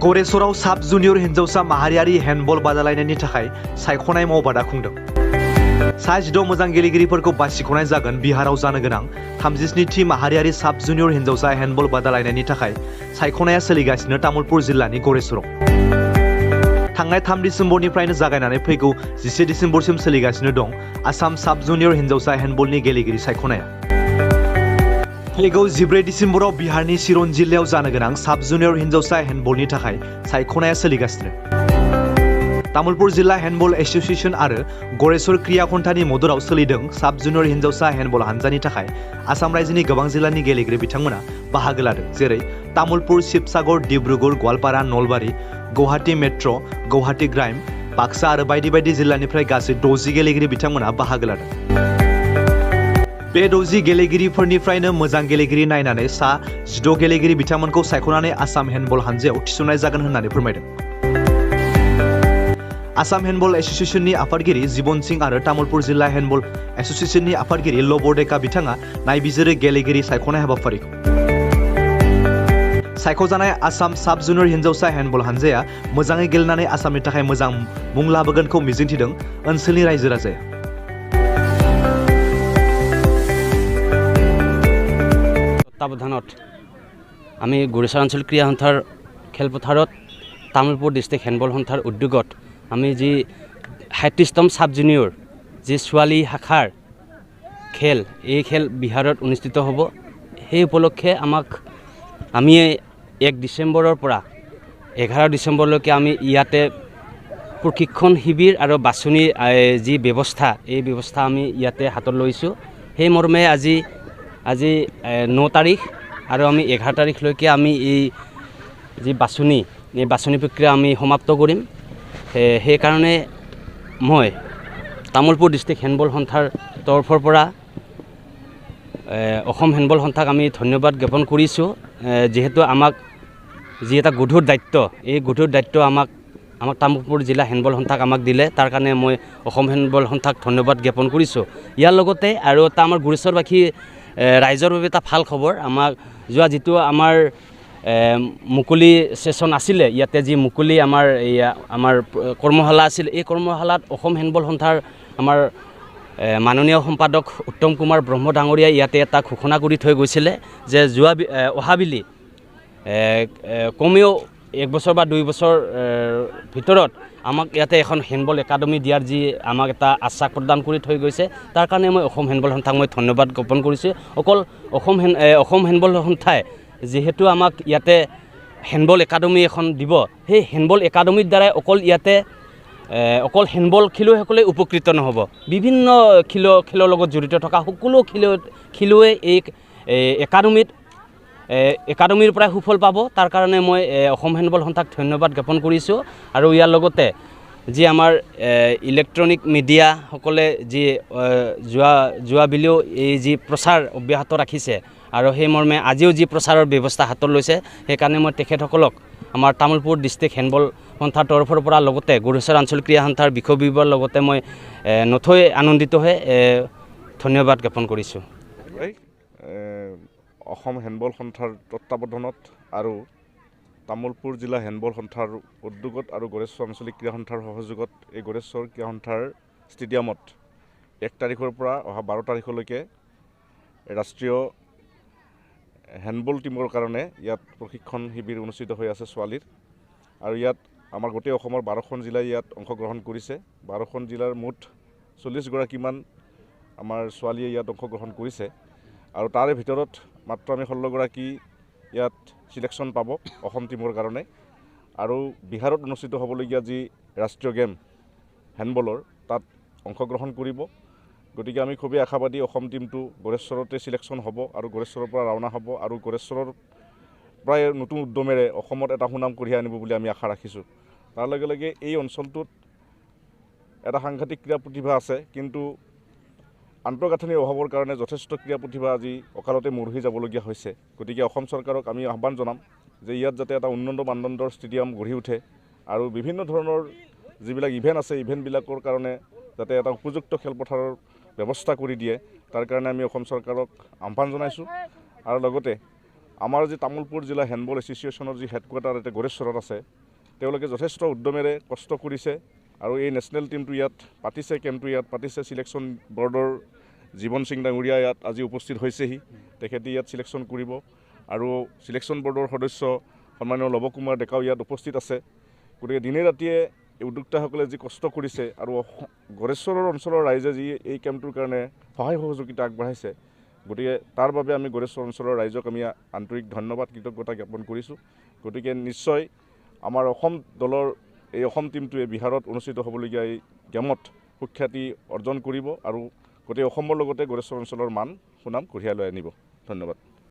गरेसराव साब जुनियर हिन्जावसा माहारियारि हेन्डबल बादायलायनायनि थाखाय सायख'नाय मावबादा खुंदों। 16 मोजां गेलेगिरिफोरखौ बासिख'नाय जागोन। बिहाराव जानो गोनां 37थि माहारियारि साब जुनियर हिन्जावसा हेन्डबल बादायलायनायनि थाखाय सायख'नाया सोलिगासिनो तामुलपुर जिल्लानि गरेसराव। थांनाय 3 डिसेम्बरनिफ्रायनो जागायनानै फैगौ 11 डिसेम्बरसिम सोलिगासिनो दं आसाम साब जुनियर हिन्जावसा हेन्डबलनि गेलेगिरि सायख'नाया। फैगौ 14 डिसेम्बराव बिहारनि चिरन जिल्लायाव जानो गोनां साब जुनियर हिन्जावसा हेन्डबलनि थाखाय सायख'नाया सोलिगासिनो। तामुलपुर जिल्ला हेन्डबल एसोसिएशन आरो गरेसर क्रिया खन्थानि मददाव सोलिदों साब जुनियर हिन्जावसा हेन्डबल हानजानि थाखाय आसाम रायजोनि गोबां जिल्लानि गेलेगिरि बिथांमोना बाहागो लादों। जेरै तामुलपुर, शिबसागर, डिब्रुगड़, गवालपारा, नलबारि, गुवाहाटी मेट्र', गुवाहाटी ग्राइम, बाक्सा आरो बायदि बायदि जिल्लानिफ्राय गासै 60 गेलेगिरि बिथांमोना बाहागो लादों। बे 60 गेलेगिरिफोरनिफ्रायनो मोजां गेलेगिरि नायनानै सा 16 गेलेगिरि बिथांमोनखौ सायख'नानै आसाम हेन्डबल हानजायाव थिसननाय जागोन होननानै फोरमायदों। आसाम हेन्डबल एसोसिएशननि आफादगिरि जीवन सिंह आरो तामुलपुर जिल्ला हेन्डबल एसोसिएशननि आफादगिरि लबरडेका बिथाङा नायबिजिरो गेलेगिरि सायख'नाय हाबाफारिखौ। सायख'जानाय आसाम साब जुनियर हिन्जावसा हेन्डबल हानजाया मोजाङै गेलेनानै आसामनि थाखाय मोजां मुं लाबोगोनखौ मिजिंथिदों ओनसोलनि रायजो राजाया। তত্বাৱধানত আমি গুৰেশ্বৰ অঞ্চল ক্ৰীড়া সন্থাৰ খেলপথাৰত তামুলপুৰ ডিষ্ট্ৰিক্ট হেণ্ডবল সন্থাৰ উদ্যোগত আমি যি 37তম সাব জুনিয়ৰ যি ছোৱালী শাখাৰ খেল এই খেল বিহাৰত অনুষ্ঠিত হ'ব। সেই উপলক্ষে আমি 1 ডিচেম্বৰৰ পৰা 11 ডিচেম্বৰলৈকে আমি ইয়াতে প্ৰশিক্ষণ শিবিৰ আৰু বাছনিৰ যি ব্যৱস্থা এই ব্যৱস্থা আমি ইয়াতে হাতত লৈছোঁ। সেই মৰ্মে আজি 9 তাৰিখ আৰু আমি 11 তাৰিখলৈকে আমি এই যি বাছনি প্ৰক্ৰিয়া আমি সমাপ্ত কৰিম। সেইকাৰণে মই তামুলপুৰ ডিষ্ট্ৰিক্ট হেণ্ডবল সন্থাৰ তৰফৰ পৰা অসম হেণ্ডবল সন্থাক আমি ধন্যবাদ জ্ঞাপন কৰিছোঁ। যিহেতু আমাক যি এটা গধুৰ দায়িত্ব এই গধুৰ দায়িত্ব আমাক তামুলপুৰ জিলা হেণ্ডবল সন্থাক আমাক দিলে তাৰ কাৰণে মই অসম হেণ্ডবল সন্থাক ধন্যবাদ জ্ঞাপন কৰিছোঁ। ইয়াৰ লগতে আৰু এটা আমাৰ গুৰেশ্বৰবাসী ৰাইজৰ বাবে এটা ভাল খবৰ, আমাক যিটো আমাৰ মুকলি সেশন আছিলে ইয়াতে যি মুকলি আমাৰ কৰ্মশালা আছিল এই কৰ্মশালাত অসম হেণ্ডবল সন্থাৰ আমাৰ মাননীয় সম্পাদক উত্তম কুমাৰ ব্ৰহ্ম ডাঙৰীয়াই ইয়াতে এটা ঘোষণা কৰি থৈ গৈছিলে যে অহাবিলি কমেও 1 বছৰ বা 2 বছৰ ভিতৰত আমাক ইয়াতে এখন হেণ্ডবল একাডেমি দিয়াৰ যি আমাক এটা আশ্বাস প্ৰদান কৰি থৈ গৈছে তাৰ কাৰণে মই অসম হেণ্ডবল সন্থাক মই ধন্যবাদ জ্ঞাপন কৰিছোঁ। অকল অসম হেণ্ডবল সন্থাই যিহেতু আমাক ইয়াতে হেণ্ডবল একাডেমি এখন দিব, সেই হেণ্ডবল একাডেমিৰ দ্বাৰাই অকল হেণ্ডবল খেলুৱৈসকলে উপকৃত নহ'ব, বিভিন্ন খেলৰ লগত জড়িত থকা সকলো খেলুৱৈ এই একাডেমিৰ পৰাই সুফল পাব। তাৰ কাৰণে মই অসম হেণ্ডবল সন্থাক ধন্যবাদ জ্ঞাপন কৰিছোঁ। আৰু ইয়াৰ লগতে যি আমাৰ ইলেক্ট্ৰনিক মিডিয়াসকলে যি যোৱাবিলিও এই যি প্ৰচাৰ অব্যাহত ৰাখিছে আৰু সেই মৰ্মে আজিও যি প্ৰচাৰৰ ব্যৱস্থা হাতত লৈছে সেইকাৰণে মই তেখেতসকলক আমাৰ তামুলপুৰ ডিষ্ট্ৰিক্ট হেণ্ডবল সন্থাৰ তৰফৰ পৰা লগতে গুৰেশ্বৰ আঞ্চলিক ক্ৰীড়া সন্থাৰ বিষয় বিভাগৰ লগতে মই নথৈ আনন্দিত হৈ ধন্যবাদ জ্ঞাপন কৰিছোঁ। অসম হেণ্ডবল সন্থাৰ তত্বাৱধানত আৰু তামুলপুৰ জিলা হেণ্ডবল সন্থাৰ উদ্যোগত আৰু গড়েশ্বৰ আঞ্চলিক ক্ৰীড়া সন্থাৰ সহযোগত এই গড়েশ্বৰ ক্ৰীড়া সন্থাৰ ষ্টেডিয়ামত 1 তাৰিখৰ পৰা অহা 12 তাৰিখলৈকে ৰাষ্ট্ৰীয় হেণ্ডবল টিমৰ কাৰণে ইয়াত প্ৰশিক্ষণ শিবিৰ অনুষ্ঠিত হৈ আছে ছোৱালীৰ। আৰু ইয়াত আমাৰ গোটেই অসমৰ 12খন জিলাই ইয়াত অংশগ্ৰহণ কৰিছে। 12খন জিলাৰ মুঠ 40গৰাকীমান আমাৰ ছোৱালীয়ে ইয়াত অংশগ্ৰহণ কৰিছে আৰু তাৰে ভিতৰত মাত্ৰ আমি 16গৰাকী ইয়াত সিলেকশ্যন পাব অসম টিমৰ কাৰণে। আৰু বিহাৰত অনুষ্ঠিত হ'বলগীয়া যি ৰাষ্ট্ৰীয় গেম হেণ্ডবলৰ তাত অংশগ্ৰহণ কৰিব। গতিকে আমি খুবেই আশাবাদী অসম টিমটো গড়েশ্বৰতে সিলেকশ্যন হ'ব আৰু গড়েশ্বৰৰ পৰা ৰাওনা হ'ব আৰু গড়েশ্বৰৰ প্ৰায় নতুন উদ্যমেৰে অসমত এটা সুনাম কঢ়িয়াই আনিব বুলি আমি আশা ৰাখিছোঁ। তাৰ লগে লগে এই অঞ্চলটোত এটা সাংঘাতিক ক্ৰীড়া প্ৰতিভা আছে, কিন্তু আন্তঃগাঁথনিৰ অভাৱৰ কাৰণে যথেষ্ট ক্ৰীড়া প্ৰতিভা আজি অকালতে মৰহি যাবলগীয়া হৈছে। গতিকে অসম চৰকাৰক আমি আহ্বান জনাম যে ইয়াত যাতে এটা উন্নত মানদণ্ডৰ ষ্টেডিয়াম গঢ়ি উঠে আৰু বিভিন্ন ধৰণৰ যিবিলাক ইভেণ্ট আছে ইভেণ্টবিলাকৰ কাৰণে যাতে এটা উপযুক্ত খেলপথাৰৰ ব্যৱস্থা কৰি দিয়ে, তাৰ কাৰণে আমি অসম চৰকাৰক আহ্বান জনাইছোঁ। আৰু লগতে আমাৰ যি তামোলপুৰ জিলা হেণ্ডবল এছ'চিয়েশ্যনৰ যি হেডকোৱাৰ্টাৰ এতিয়া গড়েশ্বৰত আছে তেওঁলোকে যথেষ্ট উদ্যমেৰে কষ্ট কৰিছে আৰু এই নেশ্যনেল টিমটো ইয়াত পাতিছে, কেম্পটো ইয়াত পাতিছে। ছিলেকশ্যন বৰ্ডৰ জীৱন সিং ডাঙৰীয়া ইয়াত আজি উপস্থিত হৈছেহি। তেখেতে ইয়াত ছিলেকশ্যন কৰিব আৰু ছিলেকশ্যন বৰ্ডৰ সদস্য সন্মানীয় লৱ কুমাৰ ডেকাও ইয়াত উপস্থিত আছে। গতিকে দিনে ৰাতিয়ে এই উদ্যোক্তাসকলে যি কষ্ট কৰিছে আৰু গড়েশ্বৰৰ অঞ্চলৰ ৰাইজে যি এই কেম্পটোৰ কাৰণে সহায় সহযোগিতা আগবঢ়াইছে, গতিকে তাৰ বাবে আমি গড়েশ্বৰ অঞ্চলৰ ৰাইজক আমি আন্তৰিক ধন্যবাদ কৃতজ্ঞতা জ্ঞাপন কৰিছোঁ। গতিকে নিশ্চয় আমাৰ অসম দলৰ এই অসম টীমটোৱে বিহাৰত অনুষ্ঠিত হ'বলগীয়া এই গেমত সুখ্যাতি অৰ্জন কৰিব আৰু গোটেই অসমৰ লগতে গড়েশ্বৰ অঞ্চলৰ মান সুনাম কঢ়িয়াই লৈ আনিব। ধন্যবাদ।